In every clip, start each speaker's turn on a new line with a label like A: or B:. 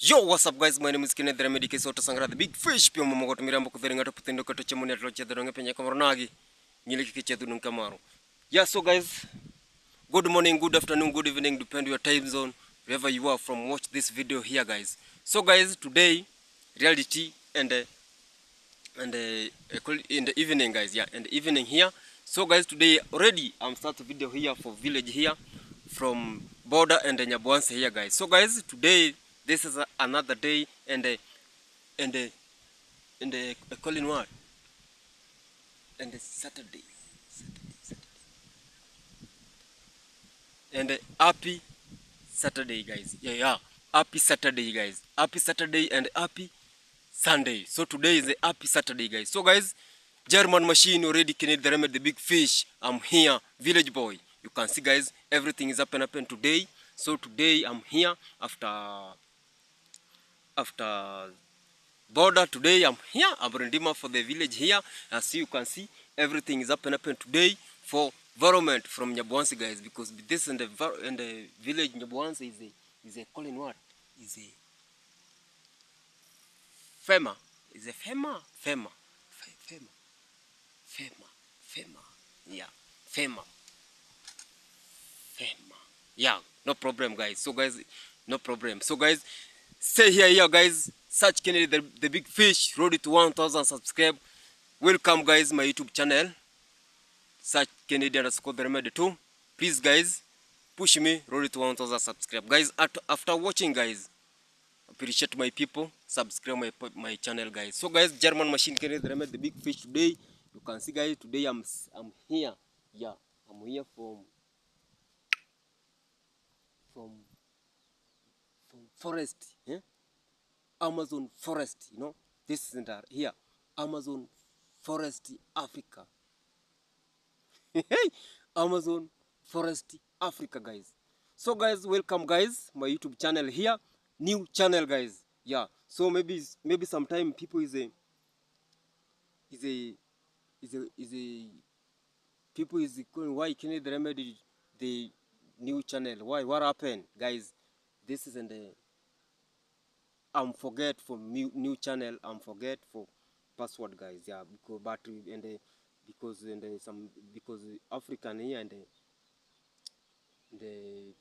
A: Yo, what's up guys? My name is Kenneth Remedy Kesota Sangra, the big fish. Pio Momo got Mirambo Kutheringa to Putendo Kachemoni at Rocha the Ronga Pena Kamarnagi, Niliki Kamaro. Yeah, so guys, good morning, good afternoon, good evening, depend your time zone, wherever you are from, watch this video here, guys. So guys, today, reality and in the evening, guys, yeah, in the evening here. So guys, today already I'm starting video here for village here from border and the Nyabuanse here, guys. So guys, today this is another day and calling what and the Saturday and happy Saturday, guys. Yeah, happy Saturday, guys. Happy Saturday and happy Sunday. So today is a happy Saturday, guys. So guys, German machine already connected the remedy, the big fish. I'm here, village boy. You can see, guys, everything is up and today. So today I'm here after border. Today I'm here. I'm Rendima for the village here. As you can see, everything is up and today for environment from Nyabuanse, guys. Because this in the village Nyabuanse is a calling what is a FEMA. Is a FEMA. Yeah, FEMA. Yeah, no problem, guys. So guys, no problem. So guys, stay here, guys. Search Kennedy the big fish. Road to 1,000 subscribe. Welcome, guys, my YouTube channel. Search Kennedy _ the remedy too. Please, guys, push me. Road to 1,000 subscribe, guys. After watching, guys, appreciate my people. Subscribe my channel, guys. So guys, German machine Kennedy the remedy, the big fish today. You can see, guys, today I'm here. Yeah, I'm here from forest, Amazon forest, you know. This is here, Amazon forest, Africa. Amazon forest, Africa, guys. So guys, welcome, guys, my YouTube channel here, new channel, guys. Yeah, so maybe sometime people people is calling, why Kennedy the remedy the new channel? Why? What happened, guys? This is in the forget for new channel. Forget for password, guys. Yeah, because African here and the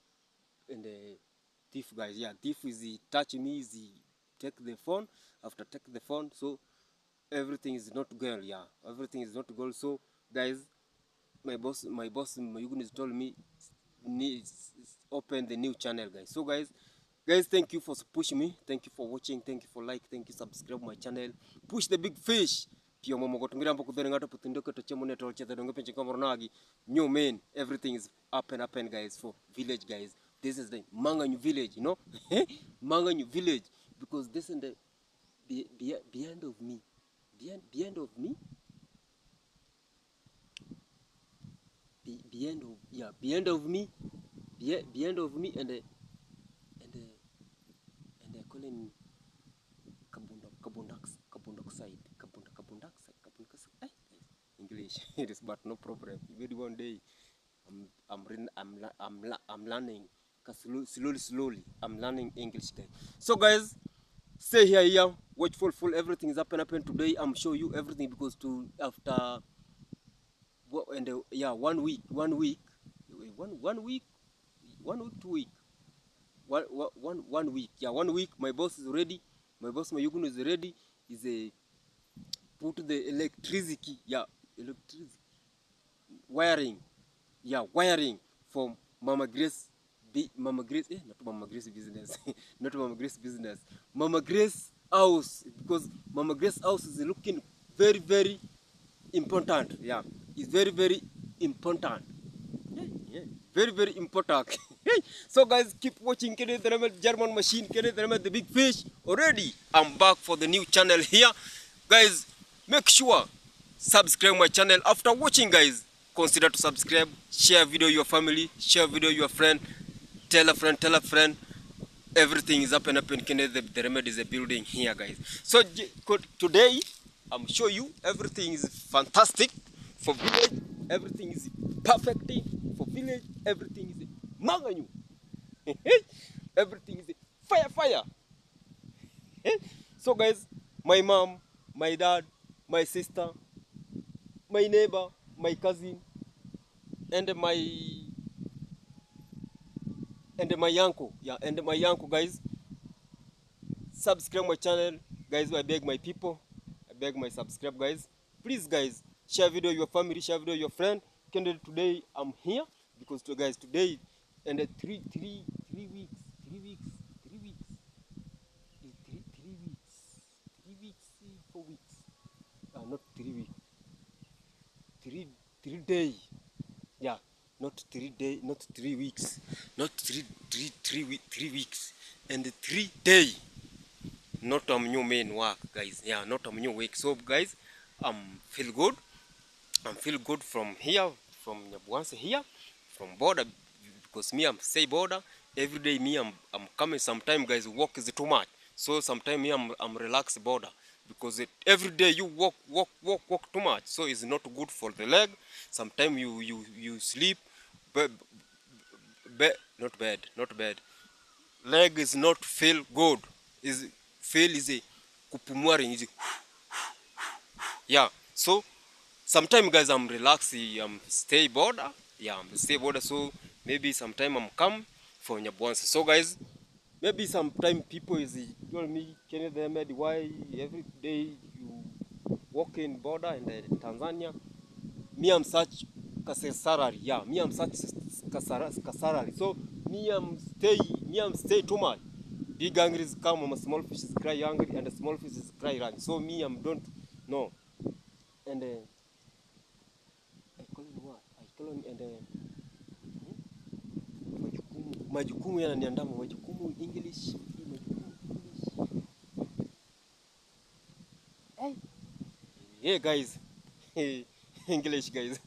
A: thief, guys. Yeah, thief is touch me, is take the phone. After take the phone, so everything is not girl. Yeah, everything is not girl. So guys, my boss MAYUGUNO has told me needs open the new channel, guys. So guys, thank you for pushing me. Thank you for watching. Thank you for like. Thank you subscribe my channel. Push the big fish. Pio Momo got Mirambo Kutheringa Putindoka to Chemone to the Dongapenchi Kamarnagi. New man, everything is up and guys, for village, guys. This is the Manganyu village, you know. Manganyu village, because this is the behind of me. Behind of me. Behind of me, and they calling carbon dioxide. English. It is, but no problem. Maybe one day I'm learning slowly. I'm learning English, guys. So guys, stay here. Watch full. Everything is up and today. I'm show you everything because after. And 1 week, 2 week, 1 week. Yeah, 1 week. My boss is ready. My boss MAYUGUNO is ready. Is a put the electricity. Yeah, electricity wiring. Yeah, wiring from Mama Grace. Mama Grace. Not Mama Grace business. Not Mama Grace business. Mama Grace house, because Mama Grace house is looking very important. Yeah, it's very important. Yeah. Very important. So guys, keep watching Kennedy the remedy, German machine, Kennedy the remedy, the big fish. Already I'm back for the new channel here, guys. Make sure subscribe my channel. After watching, guys, consider to subscribe, share video your family, share video your friend, tell a friend. Everything is up and Kennedy the remedy is a building here, guys. So today I'm show you everything is fantastic for village. Everything is perfect for village. Everything is Manganyu. Everything is fire. So guys, my mom, my dad, my sister, my neighbor, my cousin, and my uncle, yeah, and my uncle, guys, subscribe my channel, guys. I beg my people, I beg my subscribe, guys. Please, guys, share video with your family, share video with your friend. Today I'm here because guys, today and 3 weeks, 3 weeks, 3 weeks, 3 weeks, 4 weeks. Not 3 weeks, three day. Yeah, not 3 day, not 3 weeks, not 3 weeks, and 3 day. Not a new main work, guys. Yeah, not a new week. So guys, feel good. I'm feel good from here, from once here, from border, because me I'm stay border every day. Me I'm coming. Sometimes guys, work is too much. So sometimes me I'm relaxed border because every day you walk too much. So it's not good for the leg. Sometimes you sleep, but not bad. Leg is not feel good. Is feel is a kupumuari is yeah. So sometimes guys I'm relaxing, I'm stay border. Yeah, I'm stay border. So maybe sometime I'm come for Nyabwansi. So guys, maybe sometime people is tell me, can they made why every day you walk in border in Tanzania? Me I'm such salary. Yeah, me I'm such salary. So me I'm stay too much. Big angry is come, small fish is cry hungry, and the small fish is cry run. So me don't know. And I call him what? I call him and majukumu yananiandama, majukumu English, Hey. Yeah guys. English guys.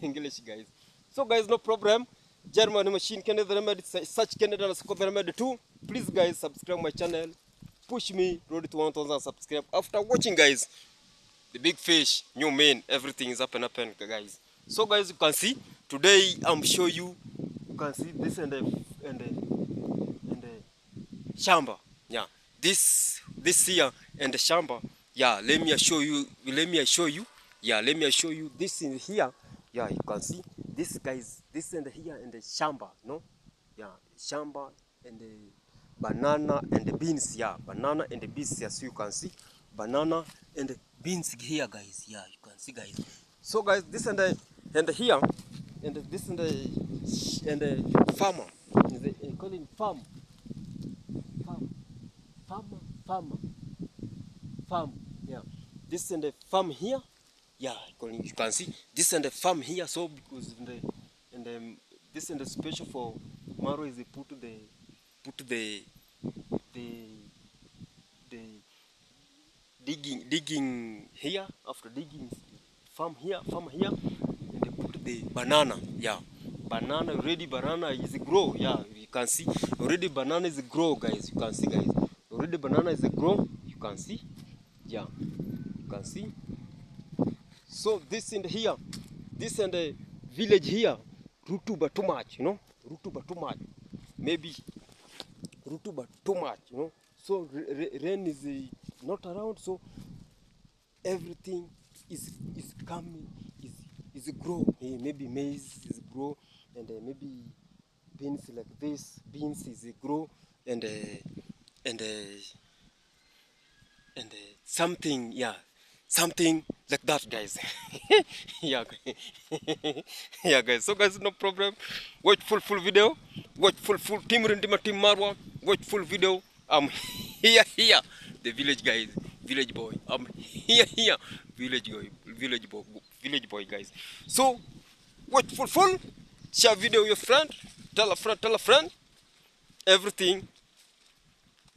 A: English guys. So guys, no problem. German machine Canada remedy, such Canada and Scott remedy too. Please guys, subscribe my channel. Push me road to 1,000 subscribe. After watching guys, the big fish, new main, everything is up and guys. So guys, you can see today I'm show you. You can see this and the shamba. Yeah, this here and the shamba. Yeah, let me show you. Yeah, let me show you this in here. Yeah, you can see this guys. This and here and the shamba. No, yeah, shamba and the banana and the beans. Yeah, banana and the beans. Yes, you can see banana and the beans here, guys. Yeah, you can see, guys. So guys, this and here and this and the farmer. They call it farm. Farm. Yeah, this and the farm here. Yeah, you can see this and the farm here. So because this and the special for Maro is they put the digging here. After digging farm here, and they put the banana. Yeah, banana already. Banana is grow. Yeah, you can see already banana is grow, guys. You can see, guys. Already banana is grow. You can see. Yeah, you can see. So this in here, this and the village here, rutuba too much, you know, rutuba too much. Maybe rutuba too much, you know. So rain is not around, so everything is coming, is grow. Maybe maize is grow, and maybe beans like this, beans is grow, and and something, yeah, something like that, guys. Yeah. Yeah guys, so guys, no problem. Watch full video, watch full team Rindima, team Marwa, watch full video. I'm here, the village guys, village boy. I'm here, village boy, guys. So watch full, share video with your friend, tell a friend, everything,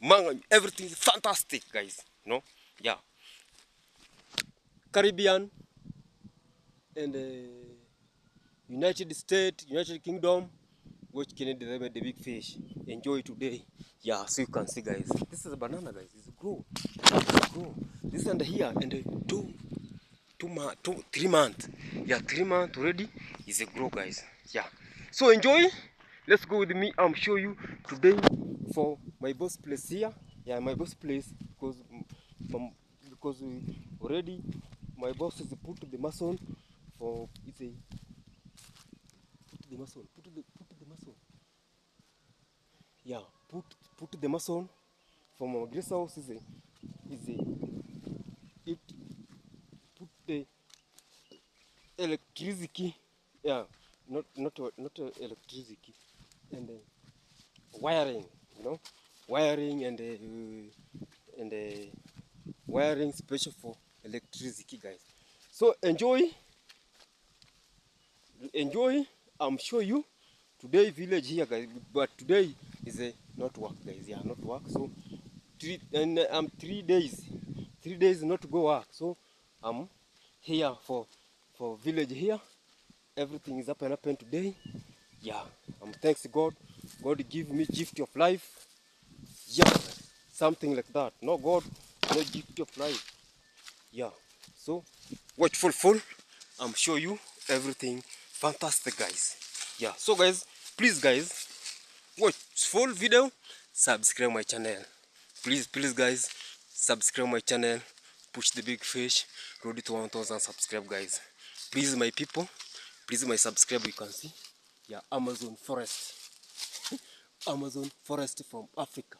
A: man, everything is fantastic, guys. No, yeah. Caribbean and United States, United Kingdom, watch Canada, the big fish. Enjoy today. Yeah, so you can see, guys. This is a banana, guys. It's grow. This and here and 3 months. Yeah, 3 months already is a grow, guys. Yeah. So enjoy. Let's go with me. I'm show you today for my boss place here. Yeah, my boss place because already my boss has put the mason for it's a put the mason. Yeah, put the mason from our grace house is a it put the electricity. Yeah, not electricity and wiring, you know, wiring and wiring special for electricity, guys. So enjoy. I'm sure you today village here, guys, but today is a not work, guys. Yeah, not work. So 3 days not go work. So I'm here for village here. Everything is up and up and today. Yeah, thanks God. God give me gift of life. Yeah, something like that. No God, no gift of life. Yeah, so watchful full. I'm sure you everything fantastic, guys. Yeah, so guys, please guys, watch full video, subscribe my channel. Please guys, subscribe my channel, push the big fish, road to 1000 subscribe, guys. Please my people, please my subscribe. You can see, yeah, Amazon forest. Amazon forest from Africa.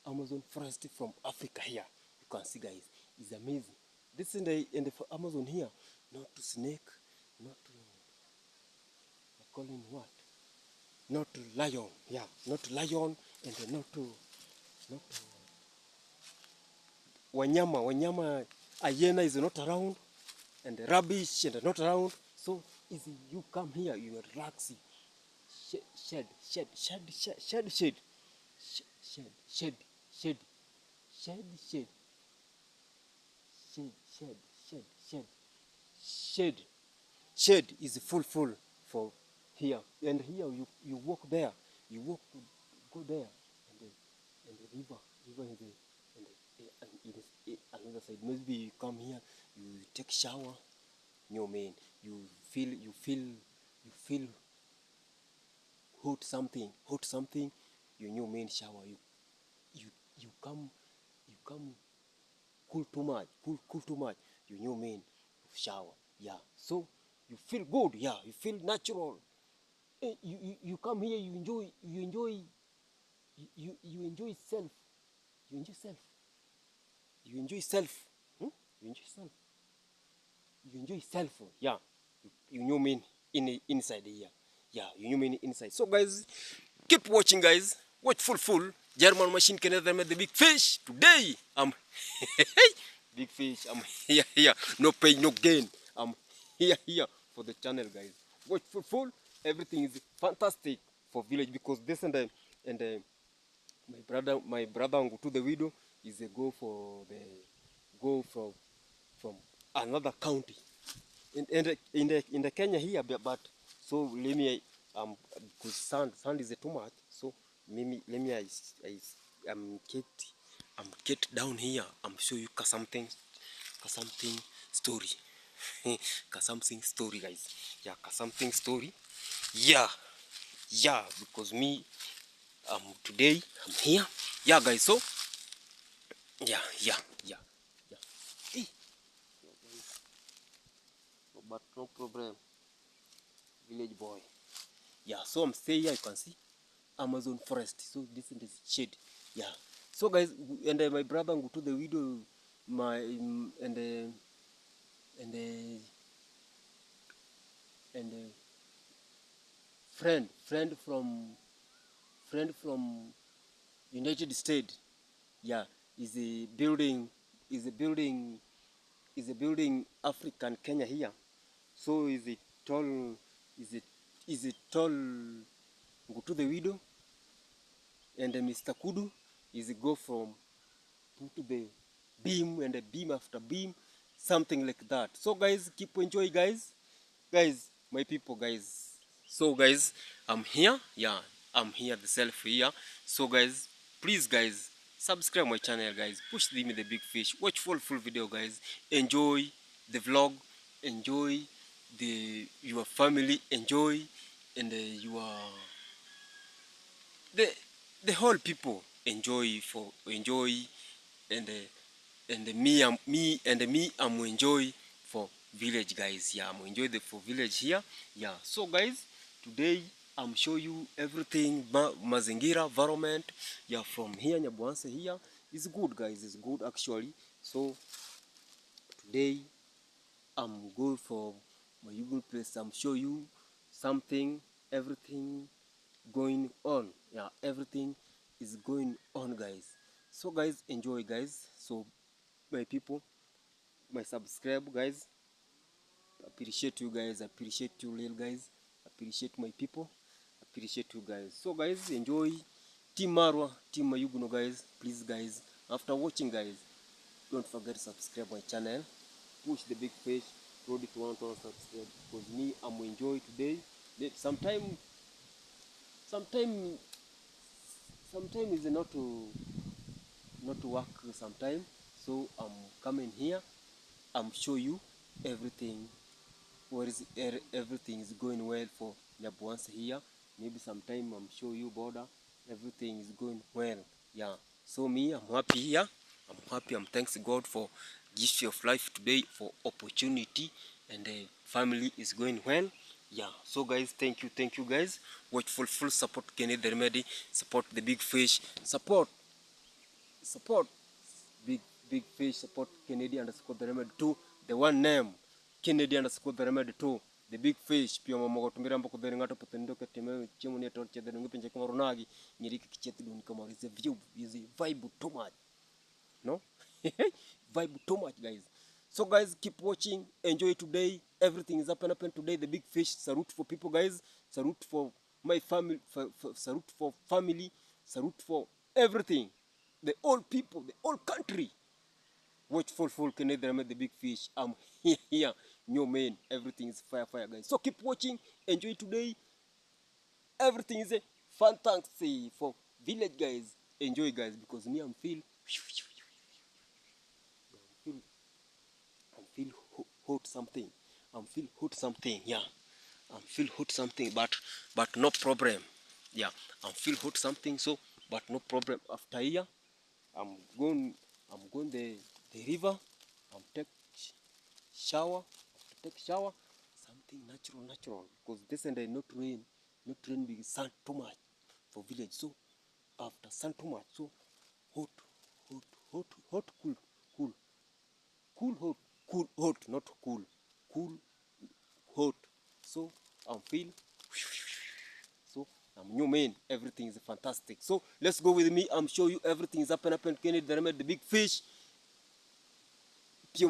A: Amazon forest from Africa here. You can see, guys, it's amazing. This in the Amazon here, not to snake, not to I call him what? Not to lion, yeah, not to lion, and not to wanyama hyena is not around, and the rubbish and not around. So easy, you come here, you are relaxing. Shed, shed, shed, shed, shed, shed, shed, shed, shed, shed, shed, shed, shed, shed, shed, shed, shed is full for here, and here you walk there, you walk go there, and the river is in another side. Maybe you come here, you take shower, you know, man, you feel hot something, you know, man, shower, you come cool too much, you know, man, shower, yeah, so you feel good, yeah, you feel natural. You come here, you enjoy you enjoy self, you enjoy self, you enjoy self, hmm? you enjoy self, you enjoy self, yeah, you know, mean inside here, yeah, you know, mean inside. So guys, keep watching, guys, watch full German machine can never make the big fish today. Big fish, I'm here, no pain no gain, I'm here for the channel, guys. Watch full, everything is fantastic for village, because this and my brother will to the video is a go from another county in the Kenya here, but so let me because sand is too much, so let me get down here. I'm show you something story. Something story, guys. Yeah, something story. Yeah, because me today I'm here. Yeah, guys. So yeah. Eh, but no problem, village boy. Yeah, so I'm staying here. You can see Amazon forest. So this is the shade. Yeah. So guys, and my brother go to the video, my and friend from United States. Yeah, is a building is a building is a building African Kenya here. So is it tall go to the video, and Mr. Kudu is go from to the beam, and the beam after beam, something like that. So guys, keep enjoy, guys, my people, guys. So guys, I'm here, yeah, I'm here the self here. So guys, please guys, subscribe my channel, guys, push the big fish, watch full video, guys, enjoy the vlog, enjoy your family, enjoy, and the whole people enjoy and I'm enjoy for village, guys. Yeah, I'm enjoy the for village here. Yeah, so guys, today I'm show you everything mazingira environment. Yeah, from here Nyabuanse here is good, guys. It's good actually. So today I'm going for my Google place. I'm show you something, everything going on. Yeah, everything is going on, guys. So guys, enjoy, guys. So my people, my subscribe, guys, appreciate you guys, appreciate you real guys, appreciate my people, appreciate you guys. So guys, enjoy Team Marwa, Team Mayuguno, guys. Please guys, after watching, guys, don't forget to subscribe my channel, push the big fish, road it 1,000 subscribe, because me I'm enjoy today. Sometime sometime sometime is not to work sometime. So I'm coming here, I'm show you everything. Where is everything is going well for Nyabuanse here. Maybe sometime I'm show you border. Everything is going well. Yeah. So me, I'm happy here. I'm happy. I'm thanks God for gift of life today, for opportunity, and the family is going well. Yeah. So guys, thank you guys. Watch full support Kenny the Remedy, support the big fish, support big fish, support Kennedy underscore the remedy 2, the one name Kennedy underscore the remedy 2, the big fish. Pia mama gotumira mbako the ngato potendo keteme chemu ni atonche the ngipinje kama ronagi nyiriki kicheti duni kama is a view, is a vibe too much, no. Vibe too much, guys. So guys, keep watching, enjoy today. Everything is up today. The big fish. Salute for people, guys. Salute for my family, salute for family, salute for everything, the old people, the old country. Watch full Canadian made the big fish. I'm here. New man. Everything is fire, guys. So keep watching. Enjoy today. Everything is a fantasy for village, guys. Enjoy, guys, because me I'm feel hot something. I'm feel hot something. Yeah. I'm feel hot something, but no problem. Yeah. I'm feel hot something. So, but no problem. After here, I'm going. I'm going the river. I'm take shower, after take shower, something natural, because this and I not rain big sun too much for village. So after sun too much, so hot, cool, cool, hot, not cool, cool, hot. So I'm feel, so I'm new man, everything is fantastic. So let's go with me. I'm show you everything is up and Kennedy the big fish. Peace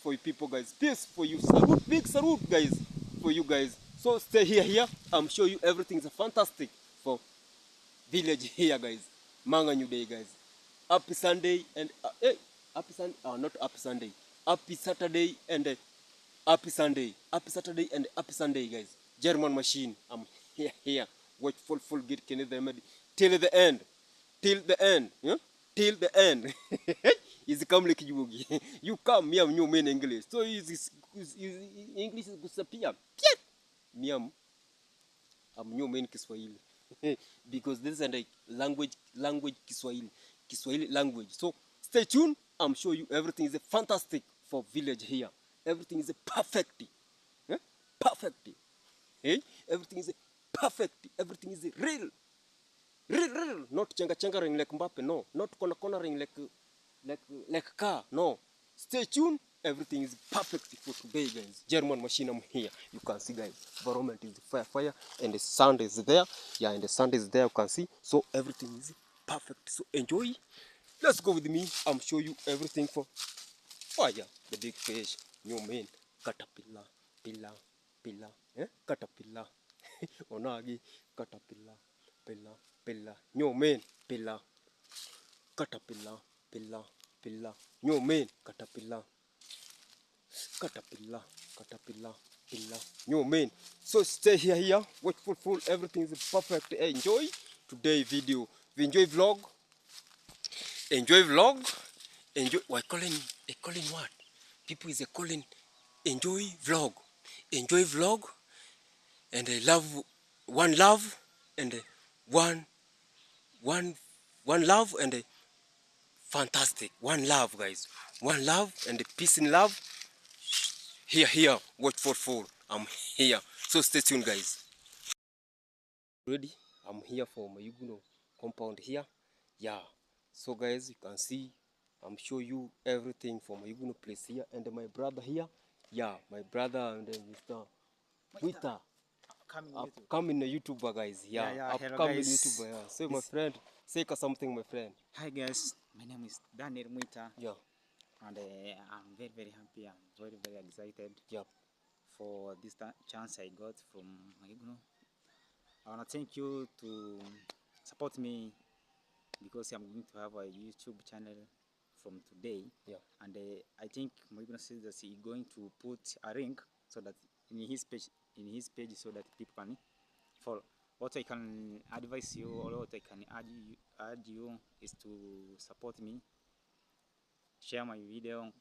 A: for you people, guys. Peace for you. Salute, big salute, guys, for you guys. So stay here. I'm sure you everything is fantastic for village here, guys. Manga new day, guys. Happy Sunday and hey, happy Sunday. Not happy Sunday. Happy Saturday and happy Sunday. Happy Saturday and happy Sunday, guys. German machine. I'm here. Watch full get Canada till the end. Till the end, yeah? Till the end. Is come like you. You come, me, I'm new man English. So English is disappear. Me, I'm new man Kiswahili. Because this is a language Kiswahili language. So stay tuned. I'm sure you everything is fantastic for village here. Everything is perfect. Yeah? Perfect. Hey? Everything is perfect. Everything is real. Real, not chenga ring like Mbappe, no. Not corner ring like car, no. Stay tuned. Everything is perfect for today, guys. German machine, I'm here. You can see, guys. Environment is fire, and the sound is there. Yeah, and the sound is there. You can see. So everything is perfect. So enjoy. Let's go with me. I'm show you everything for fire. The big fish, new man, caterpillar, pillar, caterpillar, onagi, caterpillar. Pilla, new man, pilla, caterpillar, pilla, new man, caterpillar, pilla, new man. So stay here, watch full, everything is perfect. Enjoy today video. We enjoy vlog, enjoy. Why calling what? People is calling enjoy vlog, and I love, and one one love and a fantastic. One love, guys. One love and a peace in love. Here. Watch for full. I'm here. So stay tuned, guys. Ready? I'm here for MAYUGUNO compound here. Yeah. So guys, you can see I'm show you everything for MAYUGUNO place here and my brother here. Yeah, my brother and Mr. Wita. Upcoming YouTuber, guys. Yeah,
B: Hello
A: upcoming
B: guys.
A: YouTuber. Yeah. So my friend, say something, my friend.
B: Hi guys, my name is Daniel Muita.
A: Yeah.
B: And I'm very happy. I'm very excited.
A: Yeah.
B: For this chance I got from MAYUGUNO. I wanna thank you to support me because I'm going to have a YouTube channel from today.
A: Yeah.
B: And I think MAYUGUNO says that he's going to put a link so that in his page so that people can follow. What I can advise you or what I can add you is to support me, share my video,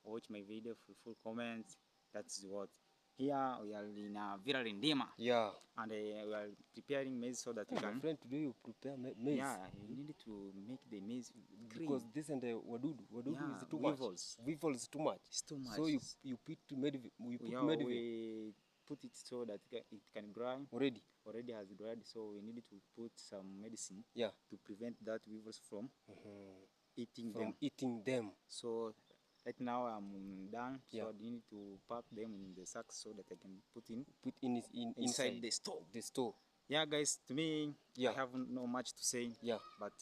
B: watch my video, full comments. That's what. Here we are in a Villa Rendima.
A: Yeah.
B: And we are preparing maize so that we can.
A: My friend, today you prepare maize.
B: Yeah, you need to make the maize green.
A: Because this and the wadudu
B: Yeah,
A: is too
B: weevils.
A: much. Weevil is too much.
B: It's too much.
A: So you put medivine.
B: We put it so that it can dry. Already has dried, so we need to put some medicine.
A: Yeah.
B: To prevent that weevils from
A: eating them.
B: So right now I'm done.
A: Yeah.
B: So I need to pack them in the sacks so that I can put
A: inside
B: the store.
A: The store.
B: Yeah, guys. To me,
A: yeah.
B: I have no much to say.
A: Yeah.
B: But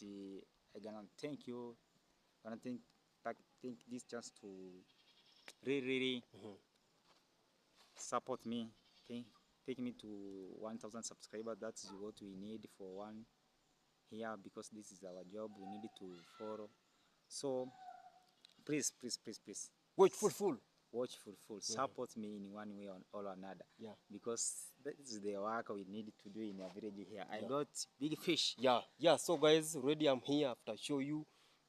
B: I gonna thank you. I gonna take this chance to really support me. Take me to 1,000 subscribers. That's what we need for one here, because this is our job. We need to follow. So please
A: watch for full.
B: Support me in one way or another.
A: Yeah.
B: Because that is the work we need to do in a village here. I got big fish.
A: Yeah. So guys, already I'm here after show you,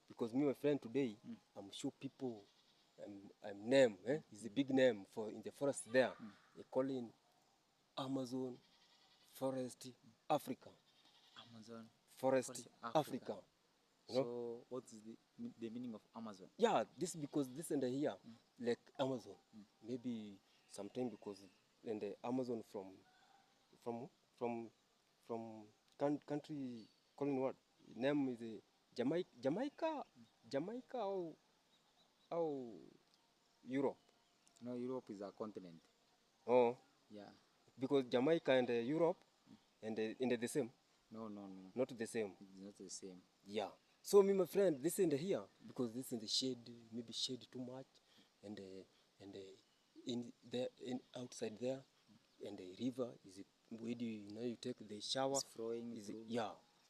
A: because me, my friend, today I'm show people I'm name. It's a big name for in the forest there. They call it Amazon Forest Africa.
B: Amazon
A: Forest Africa.
B: You know? So what is the meaning of Amazon?
A: Yeah, this because this and here like Amazon. Maybe sometime because in the Amazon from country calling what name is Jamaica or Europe.
B: No, Europe is a continent.
A: Oh.
B: Yeah.
A: Because Jamaica and Europe and the same.
B: No.
A: Not the same.
B: It's not the same.
A: Yeah. So me, my friend, this in the here because this in the shade, maybe shade too much, and in outside there, and the river is where you take the shower.
B: It's flowing.
A: Is it, yeah.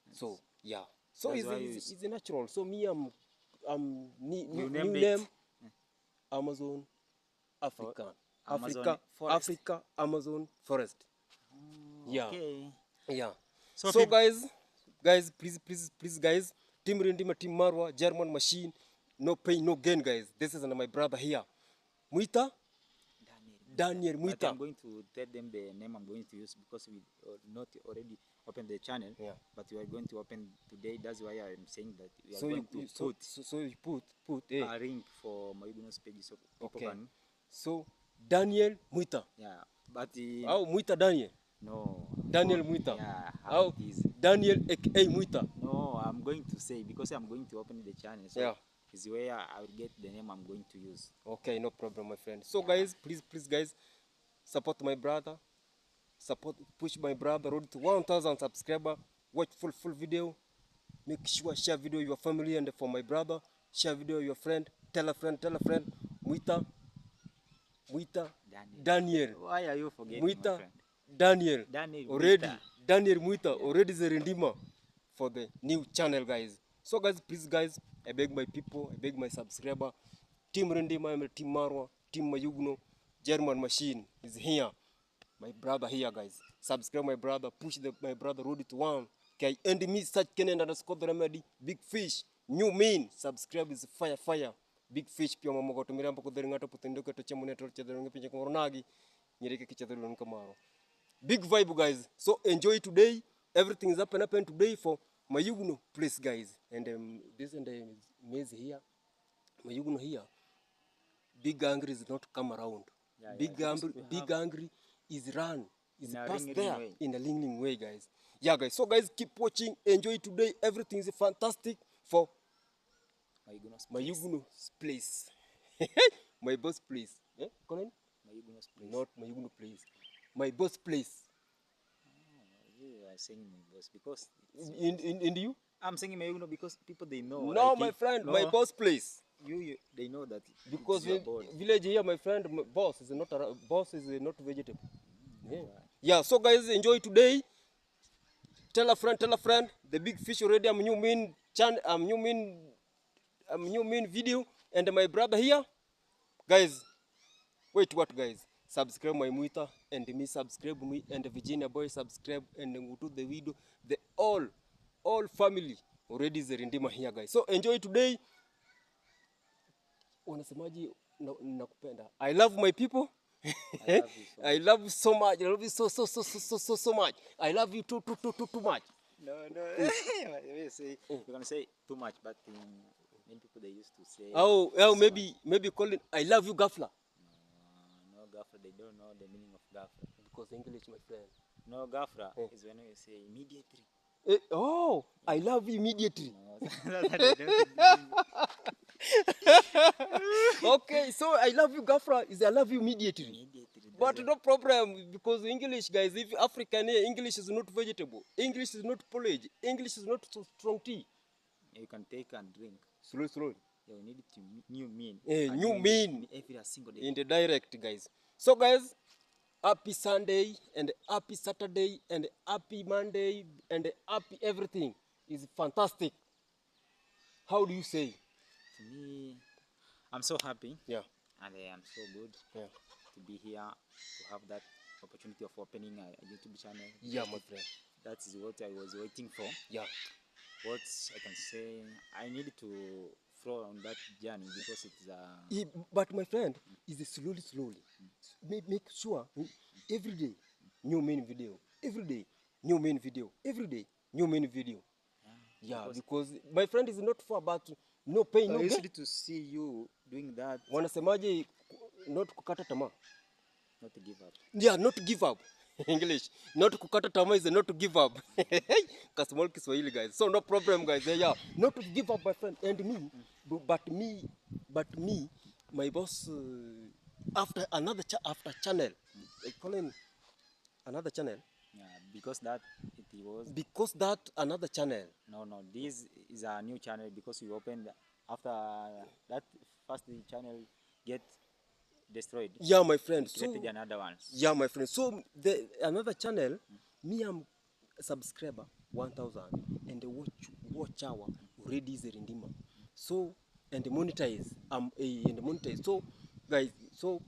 A: Nice. So yeah. So it's natural. So me, I'm new name Amazon Africa. Africa Amazon Forest. Yeah.
B: Okay.
A: Yeah. So guys, please guys, Team Rendima, Team Marwa, German machine, no pain, no gain, guys. This is my brother here. Muita? Daniel Muita.
B: But I'm going to tell them the name I'm going to use because we not already opened the channel. Yeah. But we are going to open today. That's why I'm saying that we are going to put.
A: So you put
B: a link for MAYUGUNO's page so people can.
A: So Daniel Muita.
B: Yeah. But
A: Muita Daniel.
B: No.
A: Daniel Muita.
B: Yeah.
A: Daniel aka Muita.
B: No, I'm going to say because I'm going to open the channel. So is where I will get the name I'm going to use. Okay, no problem, my friend. So guys, please guys, support my brother. Push my brother road to 1,000 subscribers. Watch full video. Make sure share video with your family and for my brother. Share video with your friend. Tell a friend. Muita. Daniel. Why are you forgetting
A: Muita,
B: my friend?
A: Daniel already.
B: Muita.
A: Daniel Muita already the Rendima for the new channel, guys. So guys, please guys, I beg my people, I beg my subscriber. Team Rendima, Team Marwa, Team MAYUGUNO, German machine is here. My brother here, guys. Subscribe my brother, push my brother road to 1. Okay, and me search Kenyan underscore the remedy. Big fish, new mean. Subscribe is fire. Big fish pia mama kwa tumira mpaka dharingato putendoka tochamu torcha dharinga pinja koronagi nyereke kichadharu kamaro. Big vibe, guys. So enjoy today. Everything is up and today for MAYUGUNO, please guys. And this and Maze here. MAYUGUNO here. Big angry is not come around. Big angry is run. Is passed there in a lingering way, guys. Yeah, guys. So guys, keep watching. Enjoy today. Everything is fantastic for MAYUGUNO's place. My boss place. Eh? Colin?
B: MAYUGUNO's place.
A: Not MAYUGUNO place. My boss place.
B: You are saying my boss because
A: in you?
B: I'm saying MAYUGUNO because people they know.
A: No,
B: like
A: my friend, my boss place.
B: You they know that
A: because in village here, my friend, my boss is not vegetable. Yeah. Yeah. So guys, enjoy today. Tell a friend. The big fish already. I'm new mean video, and my brother here, guys. Wait, what guys? Subscribe my Muita and me subscribe me and Virginia boy subscribe and go to the video. The all family already is Rindima here, guys. So enjoy today. Wanasemaji nakupenda. I love my people. I love you so much. I love you so much. I love you too much.
B: No. You're gonna say too much, but many people they used to say.
A: Oh, maybe call it I love you, Gafla.
B: No, Gafra. They don't know the meaning of Gafra.
A: Because English, my friend.
B: No, Gafra is when you say immediately.
A: I love you immediately. Okay, so I love you, Gafra, is I love you immediately. But no problem, because English, guys, if African here, English is not vegetable. English is not porridge. English is not so strong tea.
B: You can take and drink.
A: Slowly.
B: You need to new mean.
A: New mean.
B: Every single day.
A: In the direct, guys. So, guys, happy Sunday, and happy Saturday, and happy Monday, and happy everything. Is fantastic. How do you say?
B: To me, I'm so happy.
A: Yeah.
B: And I'm so good.
A: Yeah.
B: To be here, to have that opportunity of opening a YouTube channel.
A: Yeah, my friend.
B: That is what I was waiting for.
A: Yeah.
B: What I can say, I need to flow on that journey because it's
A: but my friend, is slowly. Make sure every day new main video. Every day new main video. Every day new main video. Yeah, because my friend is not for about no pain, no gain.
B: I used to see you doing that.
A: Wanasemaje not kukata tamaa.
B: Not to give up.
A: Yeah, not to give up. English. Not kukata tamaa is not to give up. Kasmol Kiswahili, guys. So no problem, guys. Yeah. Not to give up, my friend. And me, but me, my boss, after another channel, I call him another channel.
B: Yeah, because that it was.
A: Because that another channel.
B: No. This is a new channel because we opened after that first channel get destroyed.
A: Yeah, my friend.
B: So created another one.
A: Yeah, my friend. So the another channel, me am subscriber 1,000 and the watch hour already is Rindima. So and monetize. And monetize. So guys, so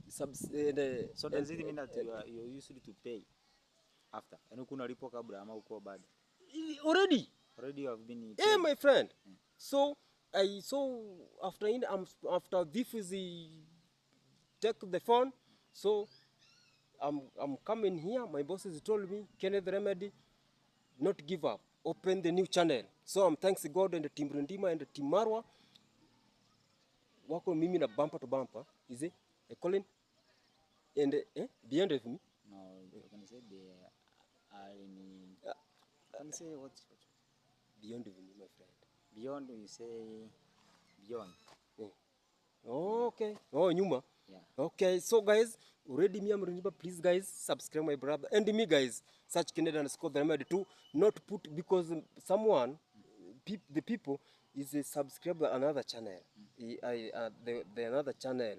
B: so does it mean that you used to pay after? And kuna ripo kabla ama uko bad?
A: Already
B: you have been
A: paid. My friend. So after this is take the phone. So I'm coming here. My bosses told me, Kenneth Remedy, not give up. Open the new channel. So I'm thanks God and the team Rindima and the team Marwa. Wako mimi na bumper to bumper. Is it? Colin? And beyond of me?
B: No, you can say they are in. Can say what?
A: Beyond of me, my friend.
B: Beyond, you say beyond.
A: Oh, okay. Oh, Nyuma.
B: Yeah.
A: Okay, so guys, already me, I'm Rindima. Please, guys, subscribe my brother and me, guys. Search Canadian _ the remedy to not put because someone, the people is a subscriber another channel. The another channel.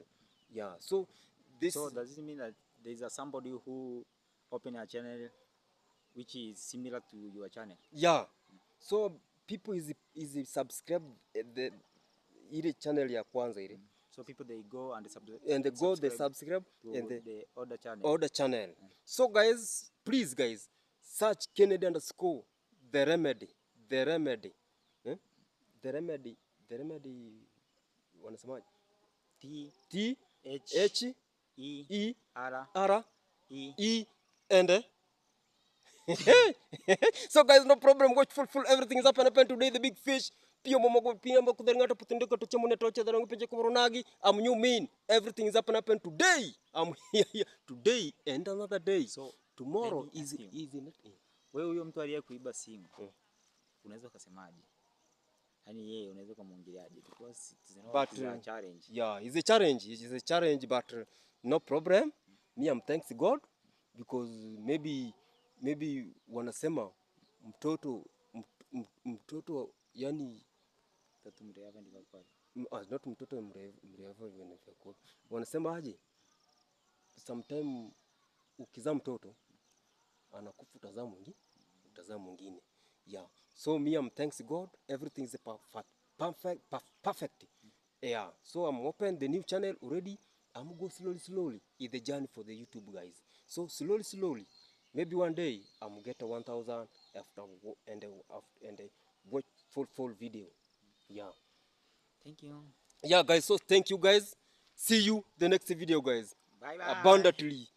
A: Yeah. So this.
B: So does it mean that there is somebody who open a channel which is similar to your channel?
A: Yeah. So people is subscribe the channel ya kwanza ile.
B: So people they go and subscribe
A: and
B: the
A: other channel. So guys, please guys, search Kennedy _ the remedy. The remedy. Wanasemaje? T H E R E and So guys, no problem. Watch full. Everything is up and open today. The big fish. Pio momo go pia mba kudengata putendeka to chemo neto cha darangu peje koronagi. I'm new mean. Everything is up and open today. I'm here today and another day.
B: So
A: tomorrow is not in.
B: Wewe huyo mtu aliyekuiba simu. Unaweza kusemaje? Yaani yeye unaweza kumuongeleaje? Because it's a challenge.
A: Yeah, it's a challenge. It is a challenge, but no problem. Me, I'm thanks God because maybe wanasema mtoto yani
B: Mtoto mrefu ndivyo kwa.
A: Not mtoto mrefu kwa. Wanasema aje? Sometime ukizaa mtoto anakufa utazaa mwingine. Yeah. So me, I'm thanks God. Everything is perfect. Yeah. So I'm open the new channel already. I'm go slowly in the journey for the YouTube guys. So slowly. Maybe one day I'm get 1,000 after and watch full video. Yeah.
B: Thank you.
A: Yeah guys, so thank you guys. See you the next video guys.
B: Bye.
A: Abundantly.